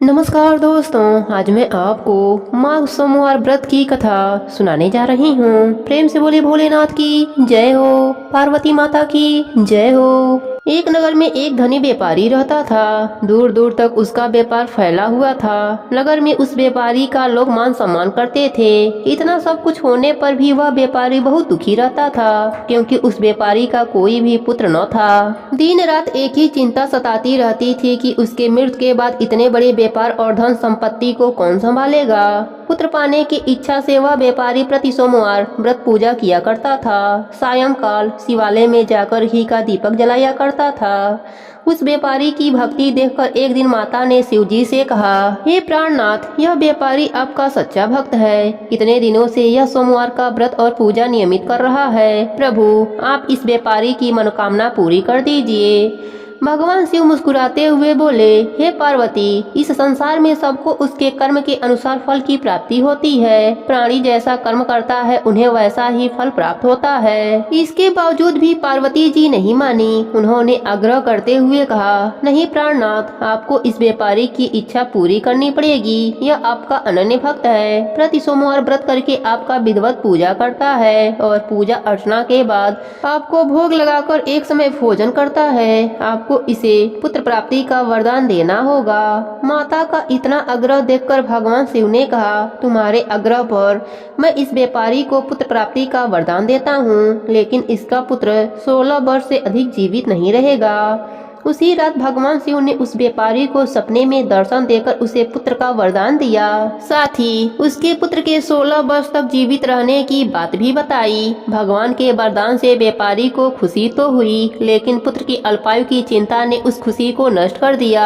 नमस्कार दोस्तों, आज मैं आपको माघ सोमवार व्रत की कथा सुनाने जा रही हूँ। प्रेम से बोले भोलेनाथ की जय हो, पार्वती माता की जय हो। एक नगर में एक धनी व्यापारी रहता था। दूर दूर तक उसका व्यापार फैला हुआ था। नगर में उस व्यापारी का लोग मान सम्मान करते थे। इतना सब कुछ होने पर भी वह व्यापारी बहुत दुखी रहता था, क्योंकि उस व्यापारी का कोई भी पुत्र न था। दिन रात एक ही चिंता सताती रहती थी कि उसके मृत्यु के बाद इतने बड़े व्यापार और धन संपत्ति को कौन संभालेगा। पुत्र पाने की इच्छा से वह व्यापारी प्रति सोमवार व्रत पूजा किया करता था। सायंकाल शिवालय में जाकर घी का दीपक जलाया करता था। उस व्यापारी की भक्ति देखकर एक दिन माता ने शिव जी से कहा, हे प्राणनाथ, यह व्यापारी आपका सच्चा भक्त है। इतने दिनों से यह सोमवार का व्रत और पूजा नियमित कर रहा है। प्रभु, आप इस व्यापारी की मनोकामना पूरी कर दीजिए। भगवान शिव मुस्कुराते हुए बोले, हे पार्वती, इस संसार में सबको उसके कर्म के अनुसार फल की प्राप्ति होती है। प्राणी जैसा कर्म करता है उन्हें वैसा ही फल प्राप्त होता है। इसके बावजूद भी पार्वती जी नहीं मानी। उन्होंने आग्रह करते हुए कहा, नहीं प्राणनाथ, आपको इस व्यापारी की इच्छा पूरी करनी पड़ेगी। यह आपका अनन्य भक्त है। प्रति सोमवार व्रत करके आपका विधिवत पूजा करता है और पूजा अर्चना के बाद आपको भोग लगाकर एक समय भोजन करता है। आपको इसे पुत्र प्राप्ति का वरदान देना होगा। माता का इतना आग्रह देखकर भगवान शिव ने कहा, तुम्हारे आग्रह पर मैं इस व्यापारी को पुत्र प्राप्ति का वरदान देता हूँ, लेकिन इसका पुत्र 16 वर्ष से अधिक जीवित नहीं रहेगा। उसी रात भगवान शिव ने उस व्यापारी को सपने में दर्शन देकर उसे पुत्र का वरदान दिया। साथ ही उसके पुत्र के 16 वर्ष तक जीवित रहने की बात भी बताई। भगवान के वरदान से व्यापारी को खुशी तो हुई, लेकिन पुत्र की अल्पायु की चिंता ने उस खुशी को नष्ट कर दिया।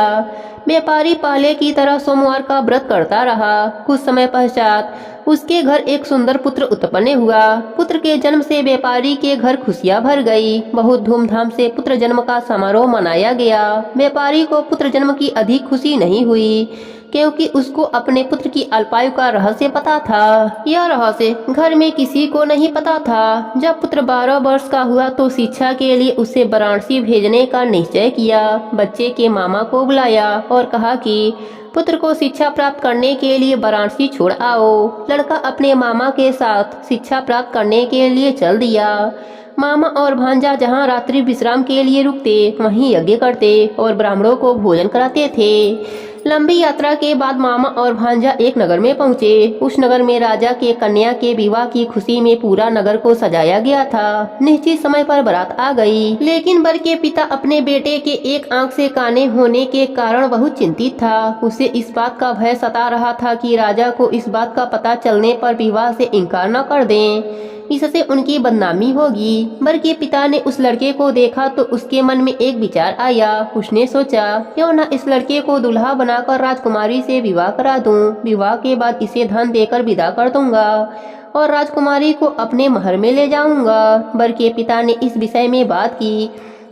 व्यापारी पहले की तरह सोमवार का व्रत करता रहा। कुछ समय पश्चात उसके घर एक सुंदर पुत्र उत्पन्न हुआ। पुत्र के जन्म से व्यापारी के घर खुशियां भर गई। बहुत धूमधाम से पुत्र जन्म का समारोह मनाया गया। व्यापारी को पुत्र जन्म की अधिक खुशी नहीं हुई, क्योंकि उसको अपने पुत्र की अल्पायु का रहस्य पता था। यह रहस्य घर में किसी को नहीं पता था। जब पुत्र 12 वर्ष का हुआ तो शिक्षा के लिए उसे वाराणसी भेजने का निश्चय किया। बच्चे के मामा को बुलाया और कहा कि पुत्र को शिक्षा प्राप्त करने के लिए वाराणसी छोड़ आओ। लड़का अपने मामा के साथ शिक्षा प्राप्त करने के लिए चल दिया। मामा और भांजा जहाँ रात्रि विश्राम के लिए रुकते, वहीं यज्ञ करते और ब्राह्मणों को भोजन कराते थे। लंबी यात्रा के बाद मामा और भांजा एक नगर में पहुँचे। उस नगर में राजा के कन्या के विवाह की खुशी में पूरा नगर को सजाया गया था। निश्चित समय पर बारात आ गई, लेकिन वर के पिता अपने बेटे के एक आंख से काने होने के कारण बहुत चिंतित था। उसे इस बात का भय सता रहा था कि राजा को इस बात का पता चलने पर विवाह से इनकार न कर दें, इससे उनकी बदनामी होगी। वर के पिता ने उस लड़के को देखा तो उसके मन में एक विचार आया। उसने सोचा, क्यों न इस लड़के को दुल्हा बनाकर राजकुमारी से विवाह करा दूं। विवाह के बाद इसे धन देकर विदा कर दूंगा और राजकुमारी को अपने महल में ले जाऊंगा। वर के पिता ने इस विषय में बात की।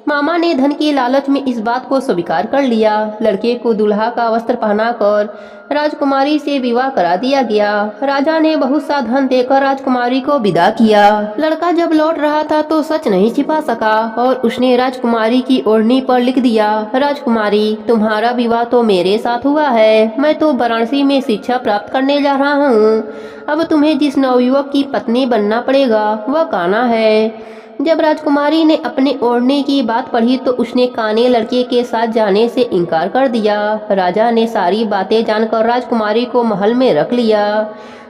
मामा ने धन की लालच में इस बात को स्वीकार कर लिया। लड़के को दुल्हा का वस्त्र पहनाकर राजकुमारी से विवाह करा दिया गया। राजा ने बहुत सा धन देकर राजकुमारी को विदा किया। लड़का जब लौट रहा था तो सच नहीं छिपा सका और उसने राजकुमारी की ओढ़नी पर लिख दिया, राजकुमारी, तुम्हारा विवाह तो मेरे साथ हुआ है। मैं तो वाराणसी में शिक्षा प्राप्त करने जा रहा हूँ। अब तुम्हें जिस नवयुवक की पत्नी बनना पड़ेगा वह कान्हा है। जब राजकुमारी ने अपने ओढ़ने की बात पढ़ी तो उसने काने लड़के के साथ जाने से इनकार कर दिया। राजा ने सारी बातें जानकर राजकुमारी को महल में रख लिया।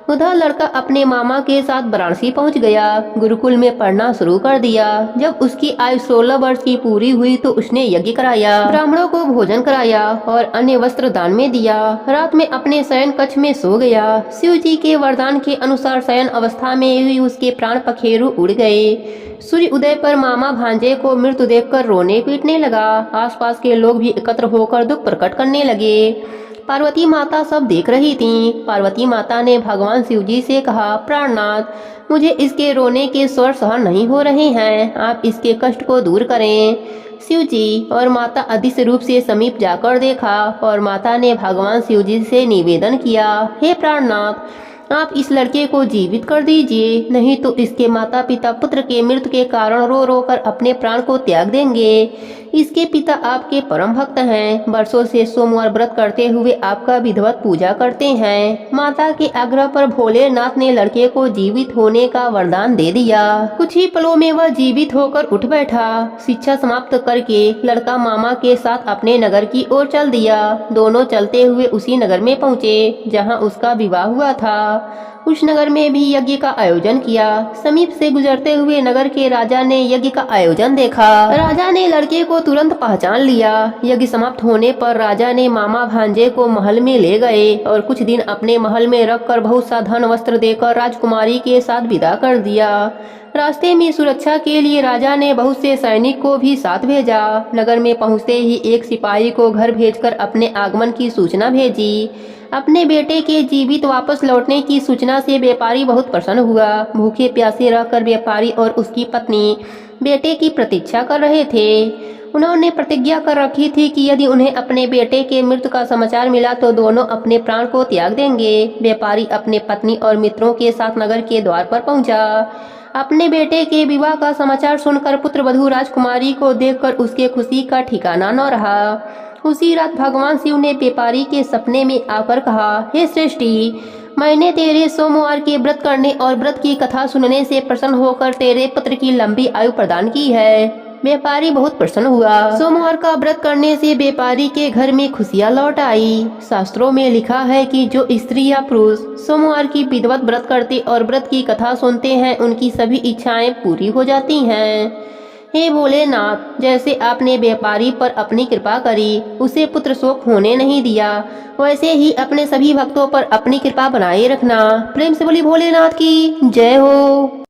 उधर लड़का अपने मामा के साथ वाराणसी पहुंच गया। गुरुकुल में पढ़ना शुरू कर दिया। जब उसकी आयु 16 वर्ष की पूरी हुई तो उसने यज्ञ कराया, ब्राह्मणों को भोजन कराया और अन्य वस्त्र दान में दिया। रात में अपने शयन कक्ष में सो गया। शिव जी के वरदान के अनुसार शयन अवस्था में ही उसके प्राण पखेरु उड़ गए। सूर्य उदय पर मामा भांजे को मृत्यु देखकर रोने पीटने लगा। आसपास के लोग भी एकत्र होकर दुख प्रकट करने लगे। पार्वती माता सब देख रही थीं। पार्वती माता ने भगवान शिव जी से कहा, प्राणनाथ, मुझे इसके रोने के स्वर सहन नहीं हो रहे हैं। आप इसके कष्ट को दूर करें। शिव जी और माता अदृश्य रूप से समीप जाकर देखा और माता ने भगवान शिव जी से निवेदन किया, हे प्राणनाथ, आप इस लड़के को जीवित कर दीजिए, नहीं तो इसके माता पिता पुत्र के मृत्यु के कारण रो रो कर अपने प्राण को त्याग देंगे। इसके पिता आपके परम भक्त हैं। वर्षों से सोमवार व्रत करते हुए आपका विधिवत पूजा करते हैं। माता के आग्रह पर भोलेनाथ ने लड़के को जीवित होने का वरदान दे दिया। कुछ ही पलों में वह जीवित होकर उठ बैठा। शिक्षा समाप्त करके लड़का मामा के साथ अपने नगर की ओर चल दिया। दोनों चलते हुए उसी नगर में पहुँचे जहाँ उसका विवाह हुआ था। उस नगर में भी यज्ञ का आयोजन किया। समीप से गुजरते हुए नगर के राजा ने यज्ञ का आयोजन देखा। राजा ने लड़के को तुरंत पहचान लिया। यज्ञ समाप्त होने पर राजा ने मामा भांजे को महल में ले गए और कुछ दिन अपने महल में रखकर बहुत सा धन वस्त्र देकर राजकुमारी के साथ विदा कर दिया। रास्ते में सुरक्षा के लिए राजा ने बहुत से सैनिक को भी साथ भेजा। नगर में पहुंचते ही एक सिपाही को घर भेजकर अपने आगमन की सूचना भेजी। अपने बेटे के जीवित वापस लौटने की सूचना से व्यापारी बहुत प्रसन्न हुआ। भूखे प्यासे रहकर व्यापारी और उसकी पत्नी बेटे की प्रतीक्षा कर रहे थे। उन्होंने प्रतिज्ञा कर रखी थी कि यदि उन्हें अपने बेटे के मृत्यु का समाचार मिला तो दोनों अपने प्राण को त्याग देंगे। व्यापारी अपने पत्नी और मित्रों के साथ नगर के द्वार पर पहुंचा। अपने बेटे के विवाह का समाचार सुनकर पुत्रवधू राजकुमारी को देखकर उसके खुशी का ठिकाना न रहा। उसी रात भगवान शिव ने व्यापारी के सपने में आकर कहा, हे सृष्टि, मैंने तेरे सोमवार के व्रत करने और व्रत की कथा सुनने से प्रसन्न होकर तेरे पुत्र की लंबी आयु प्रदान की है। व्यापारी बहुत प्रसन्न हुआ। सोमवार का व्रत करने से व्यापारी के घर में खुशियां लौट आई। शास्त्रों में लिखा है कि जो स्त्री या पुरुष सोमवार की विधिवत व्रत करते और व्रत की कथा सुनते हैं उनकी सभी इच्छाएं पूरी हो जाती हैं। हे भोलेनाथ, जैसे आपने व्यापारी पर अपनी कृपा करी, उसे पुत्र शोक होने नहीं दिया, वैसे ही अपने सभी भक्तों पर अपनी कृपा बनाए रखना। प्रेम से बोली भोलेनाथ की जय हो।